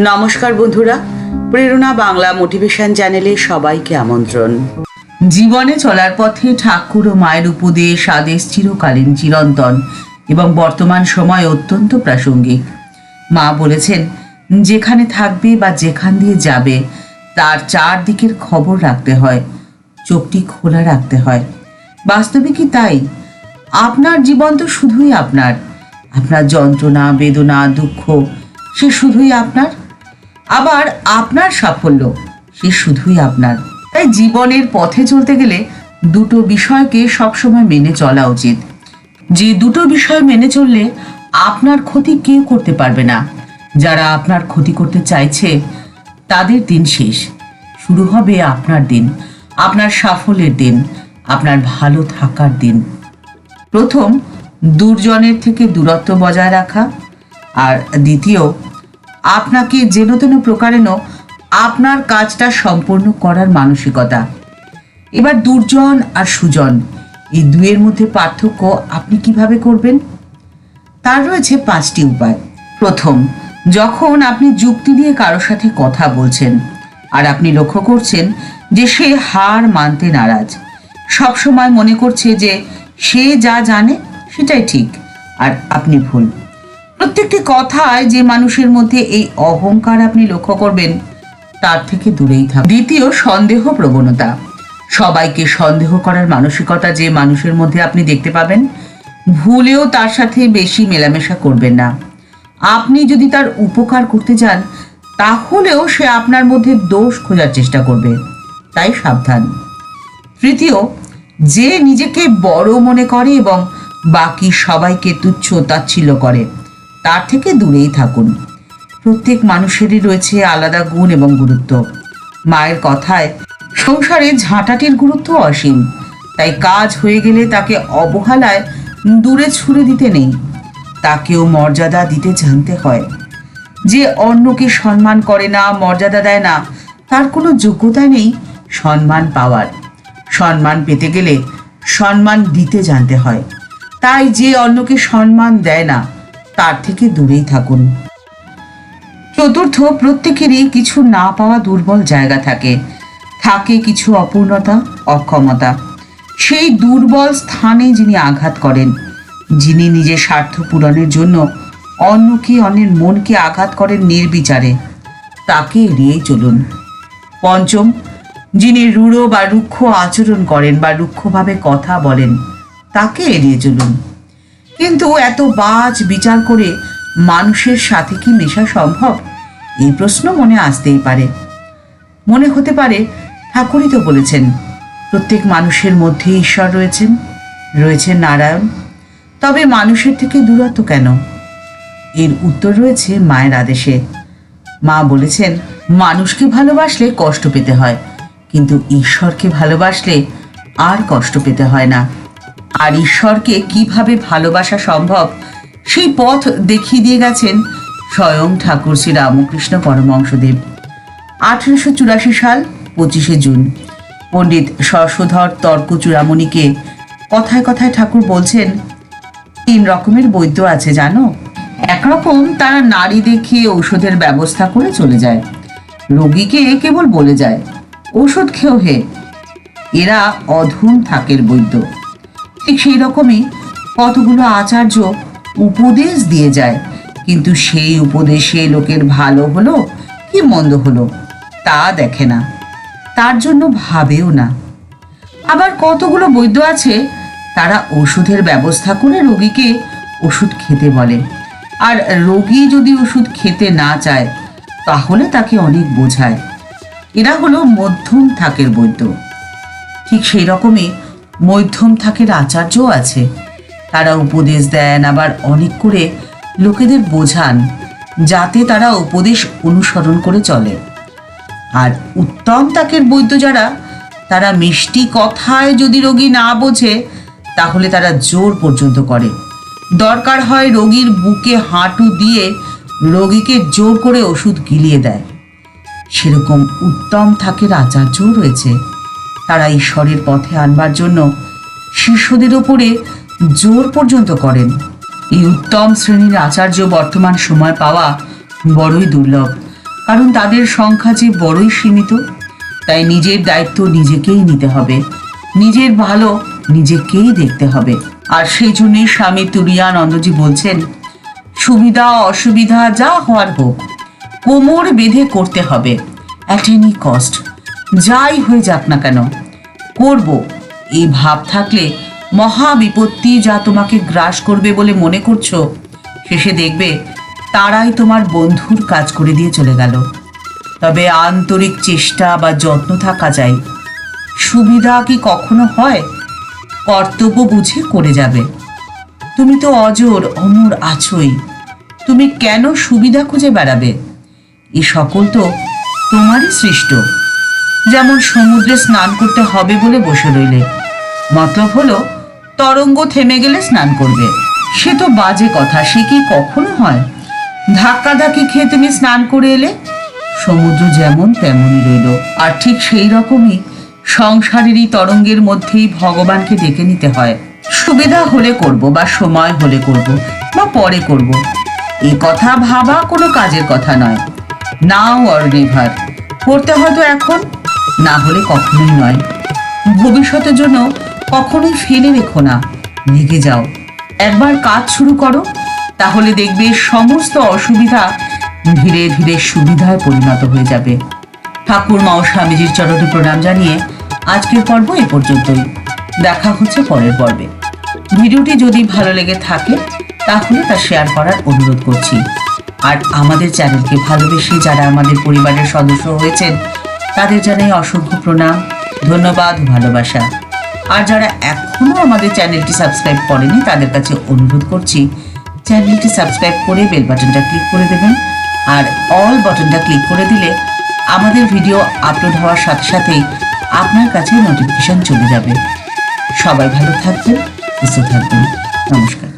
নমস্কার বন্ধুরা, প্রেরণা বাংলা মোটিভেশন চ্যানেলে সবাইকে আমন্ত্রণ। জীবনে চলার পথে ঠাকুর ও মায়ের উপদেশ আদেশ চিরকালীন, চিরন্তন এবং বর্তমান সময় অত্যন্ত প্রাসঙ্গিক। মা বলেছেন, যেখানে থাকবে বা যেখান দিয়ে যাবে তার চারদিকের খবর রাখতে হয়, চোখটি খোলা রাখতে হয়। বাস্তবে কি তাই? আপনার জীবন তো শুধুই আপনার। আপনার যন্ত্রণা, বেদনা, দুঃখ সে শুধুই আপনার। আবার আপনার সাফল্য সে শুধুই আপনার। তাই জীবনের পথে চলতে গেলে দুটো বিষয়কে সবসময় মেনে চলা উচিত। যে দুটো বিষয় মেনে চললে আপনার ক্ষতি কেউ করতে পারবে না। যারা আপনার ক্ষতি করতে চাইছে তাদের দিন শেষ, শুরু হবে আপনার দিন, আপনার সাফল্যের দিন, আপনার ভালো থাকার দিন। প্রথম, দুর্জনের থেকে দূরত্ব বজায় রাখা। আর দ্বিতীয়, আপনাকে যেন তেন প্রকারেণ আপনার কাজটা সম্পূর্ণ করার মানসিকতা। এবার দুর্জন আর সুজন, এই দুয়ের মধ্যে পার্থক্য আপনি কিভাবে করবেন? তার রয়েছে 5টি উপায়। প্রথম, যখন আপনি যুক্তি দিয়ে কারোর সাথে কথা বলছেন আর আপনি লক্ষ্য করছেন যে সে হার মানতে নারাজ, সবসময় মনে করছে যে সে যা জানে সেটাই ঠিক আর আপনি ভুল। প্রত্যেকটি কথায় যে মানুষের মধ্যে এই অহংকার আপনি লক্ষ্য করবেন, তার থেকে দূরেই থাকুন। দ্বিতীয়, সন্দেহ প্রবণতা। সবাইকে সন্দেহ করার মানসিকতা যে মানুষের মধ্যে আপনি দেখতে পাবেন, ভুলেও তার সাথে বেশি মেলামেশা করবেন না। আপনি যদি তার উপকার করতে যান তাহলেও সে আপনার মধ্যে দোষ খোঁজার চেষ্টা করবে, তাই সাবধান। তৃতীয়, যে নিজেকে বড় মনে করে এবং বাকি সবাইকে তুচ্ছ তাচ্ছিল্য করে, তার থেকে দূরেই থাকুন। প্রত্যেক মানুষেরই রয়েছে আলাদা গুণ এবং গুরুত্ব। মায়ের কথায়, সংসারে ঝাঁটাটির গুরুত্ব অসীম, তাই কাজ হয়ে গেলে তাকে অবহেলায় দূরে ছুড়ে দিতে নেই, তাকেও মর্যাদা দিতে জানতে হয়। যে অন্যকে সম্মান করে না, মর্যাদা দেয় না, তার কোনো যোগ্যতা নেই সম্মান পাওয়ার। সম্মান পেতে গেলে সম্মান দিতে জানতে হয়। তাই যে অন্যকে সম্মান দেয় না তার থেকে দূরেই থাকুন। চতুর্থ, প্রত্যেকেরই কিছু না পাওয়া দুর্বল জায়গা থাকে কিছু অপূর্ণতা, অক্ষমতা। সেই দুর্বল স্থানে যিনি আঘাত করেন, যিনি নিজের স্বার্থ পূরণের জন্য অন্যের মনকে আঘাত করেন নির্বিচারে, তাকে এড়িয়েই চলুন। পঞ্চম, যিনি রূঢ় বা রুক্ষ আচরণ করেন বা রুক্ষভাবে কথা বলেন, তাকে এড়িয়ে চলুন। কিন্তু এত বাজ বিচার করে মানুষের সাথে কি মেশা সম্ভব? এই প্রশ্ন মনে আসতেই পারে। মনে হতে পারে, ঠাকুরই তো বলেছেন প্রত্যেক মানুষের মধ্যে ঈশ্বর রয়েছেন নারায়ণ। তবে মানুষের থেকে দূরত্ব কেন? এর উত্তর রয়েছে মায়ের আদেশে। মা বলেছেন, মানুষকে ভালোবাসলে কষ্ট পেতে হয়, কিন্তু ঈশ্বরকে ভালোবাসলে আর কষ্ট পেতে হয় না। আর ঈশ্বরকে কিভাবে ভালোবাসা সম্ভব সেই পথ দেখিয়ে দিয়ে গেছেন স্বয়ং ঠাকুর শ্রী রামকৃষ্ণ পরমহংসদেব। 1884 সাল 25শে জুন পণ্ডিত শশধর তর্ক চূড়ামণিকে কথায় কথায় ঠাকুর বলছেন, 3 রকমের বৈদ্য আছে জানো? একরকম তারা নারী দেখিয়ে ঔষধের ব্যবস্থা করে চলে যায়, রোগীকে কেবল বলে যায় ঔষধ খেও হে। এরা অধম থাকের বৈদ্য। ঠিক সেই রকমই কতগুলো আচার্য উপদেশ দিয়ে যায়, কিন্তু সেই উপদেশে লোকের ভালো হলো কি মন্দ হলো তা দেখে না, তার জন্য ভাবেও না। আবার কতগুলো বৈদ্য আছে, তারা ওষুধের ব্যবস্থা করে রোগীকে ওষুধ খেতে বলে, আর রোগী যদি ওষুধ খেতে না চায় তাহলে তাকে অনেক বোঝায়। এরা হলো মধ্যম থাকের বৈদ্য। ঠিক সেই রকমই মধ্যম থাকের আচার্যও আছে। তারা উপদেশ দেন, আবার অনেক করে লোকেদের বোঝান যাতে তারা উপদেশ অনুসরণ করে চলে। আর উত্তম তাকের বৈদ্য যারা, তারা মিষ্টি কথায় যদি রোগী না বোঝে তাহলে তারা জোর পর্যন্ত করে। দরকার হয় রোগীর বুকে হাঁটু দিয়ে রোগীকে জোর করে ওষুধ গিলিয়ে দেয়। সেরকম উত্তম থাকের আচার্যও রয়েছে। তারা ঈশ্বরের পথে আনবার জন্য শিষ্যদের ওপরে জোর পর্যন্ত করেন। এই উত্তম শ্রেণীর আচার্য বর্তমান সময় পাওয়া বড়ই দুর্লভ। কারণ তাদের সংখ্যা যে বড়ই সীমিত। তাই নিজের দায়িত্ব নিজেকেই নিতে হবে, নিজের ভালো নিজেকেই দেখতে হবে। আর সেই জন্যই স্বামী তুরিয়ানন্দজি বলছেন, সুবিধা অসুবিধা যা হওয়ার হোক, কোমর বেঁধে করতে হবে, অ্যাট এনি কস্ট, যাই হয়ে যাক না কেন করব। এই ভাব থাকলে মহা বিপত্তি যা তোমাকে গ্রাস করবে বলে মনে করছো, শেষে দেখবে তারাই তোমার বন্ধুর কাজ করে দিয়ে চলে গেল। তবে আন্তরিক চেষ্টা বা যত্ন থাকা চাই। সুবিধা কি কখনো হয়? কর্তব্য বুঝে করে যাবে। তুমি তো অজর অমর আছোই, তুমি কেন সুবিধা খুঁজে বেড়াবে? এ সকল তো তোমারই সৃষ্ট। যেমন সমুদ্রে স্নান করতে হবে বলে বসে রইলে, মতলব হলো তরঙ্গ থেমে গেলে স্নান করবে। সে তো বাজে কথা, সে কি কখনো হয়? ধাক্কাধাক্কি খেয়ে তুমি স্নান করে এলে, সমুদ্র যেমন তেমনই রইল। আর ঠিক সেই রকমই সংসারেরই তরঙ্গের মধ্যেই ভগবানকে ডেকে নিতে হয়। সুবিধা হলে করব, বা সময় হলে করব, বা পরে করব, এই কথা ভাবা কোনো কাজের কথা নয়। নাও অর নেভার, করতে হয়তো এখন, না হলে কখনোই নয়। ভবিষ্যতের জন্য কখনোই ফেলে রেখো না, লেগে যাও। একবার কাজ শুরু করো, তাহলে দেখবে সমস্ত অসুবিধা ধীরে ধীরে সুবিধায় পরিণত হয়ে যাবে। ঠাকুরমা ও স্বামীজির চরণে প্রণাম জানিয়ে আজকের পর্ব এ পর্যন্তই। দেখা হচ্ছে পরের পর্বে। ভিডিওটি যদি ভালো লেগে থাকে তাহলে তা শেয়ার করার অনুরোধ করছি। আর আমাদের চ্যানেলকে ভালোবেসে যারা আমাদের পরিবারের সদস্য হয়েছেন তাদের জানাই অসংখ্য প্রণাম, ধন্যবাদ, ভালোবাসা। আর যারা এখনো আমাদের চ্যানেলটি সাবস্ক্রাইব করেনি তাদের কাছে অনুরোধ করছি, চ্যানেলটি সাবস্ক্রাইব করে বেল বাটনটা ক্লিক করে দেবেন। আর অল বাটনটা ক্লিক করে দিলে আমাদের ভিডিও আপলোড হওয়ার সাথে সাথেই আপনার কাছে নোটিফিকেশন চলে যাবে। সবাই ভালো থাকবেন, সুস্থ থাকবেন। নমস্কার।